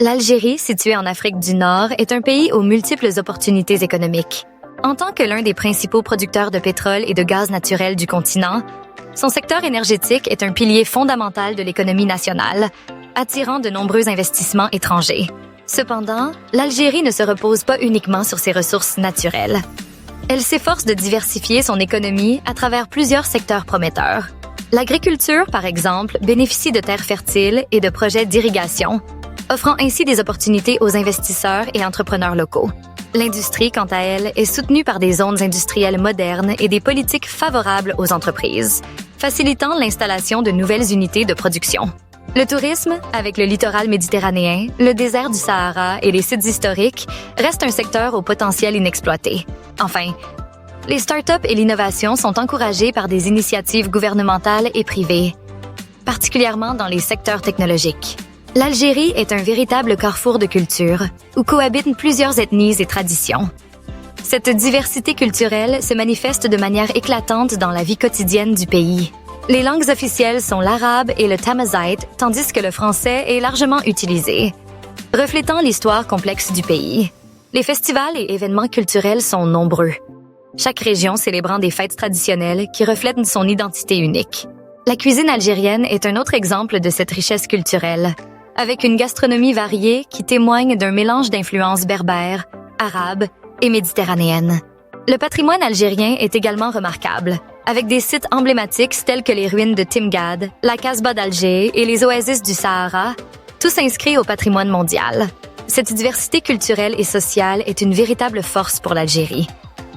L'Algérie, située en Afrique du Nord, est un pays aux multiples opportunités économiques. En tant que l'un des principaux producteurs de pétrole et de gaz naturel du continent, son secteur énergétique est un pilier fondamental de l'économie nationale, attirant de nombreux investissements étrangers. Cependant, l'Algérie ne se repose pas uniquement sur ses ressources naturelles. Elle s'efforce de diversifier son économie à travers plusieurs secteurs prometteurs. L'agriculture, par exemple, bénéficie de terres fertiles et de projets d'irrigation, offrant ainsi des opportunités aux investisseurs et entrepreneurs locaux. L'industrie, quant à elle, est soutenue par des zones industrielles modernes et des politiques favorables aux entreprises, facilitant l'installation de nouvelles unités de production. Le tourisme, avec le littoral méditerranéen, le désert du Sahara et les sites historiques, reste un secteur au potentiel inexploité. Enfin, les startups et l'innovation sont encouragées par des initiatives gouvernementales et privées, particulièrement dans les secteurs technologiques. L'Algérie est un véritable carrefour de culture, où cohabitent plusieurs ethnies et traditions. Cette diversité culturelle se manifeste de manière éclatante dans la vie quotidienne du pays. Les langues officielles sont l'arabe et le tamazight, tandis que le français est largement utilisé, reflétant l'histoire complexe du pays. Les festivals et événements culturels sont nombreux, chaque région célébrant des fêtes traditionnelles qui reflètent son identité unique. La cuisine algérienne est un autre exemple de cette richesse culturelle, avec une gastronomie variée qui témoigne d'un mélange d'influences berbères, arabes et méditerranéennes. Le patrimoine algérien est également remarquable, avec des sites emblématiques tels que les ruines de Timgad, la Casbah d'Alger et les oasis du Sahara, tous inscrits au patrimoine mondial. Cette diversité culturelle et sociale est une véritable force pour l'Algérie,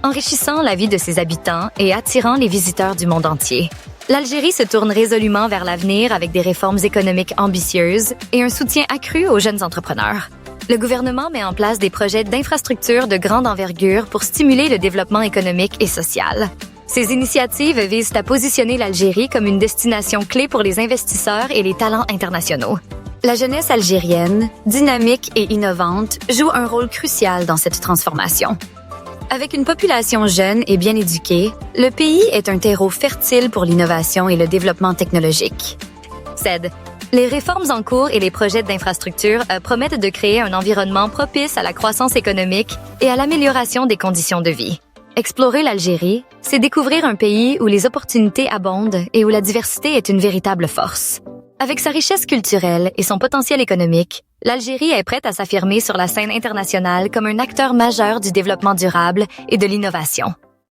enrichissant la vie de ses habitants et attirant les visiteurs du monde entier. L'Algérie se tourne résolument vers l'avenir avec des réformes économiques ambitieuses et un soutien accru aux jeunes entrepreneurs. Le gouvernement met en place des projets d'infrastructures de grande envergure pour stimuler le développement économique et social. Ces initiatives visent à positionner l'Algérie comme une destination clé pour les investisseurs et les talents internationaux. La jeunesse algérienne, dynamique et innovante, joue un rôle crucial dans cette transformation. Avec une population jeune et bien éduquée, le pays est un terreau fertile pour l'innovation et le développement technologique. CED. Les réformes en cours et les projets d'infrastructure promettent de créer un environnement propice à la croissance économique et à l'amélioration des conditions de vie. Explorer l'Algérie, c'est découvrir un pays où les opportunités abondent et où la diversité est une véritable force. Avec sa richesse culturelle et son potentiel économique, l'Algérie est prête à s'affirmer sur la scène internationale comme un acteur majeur du développement durable et de l'innovation.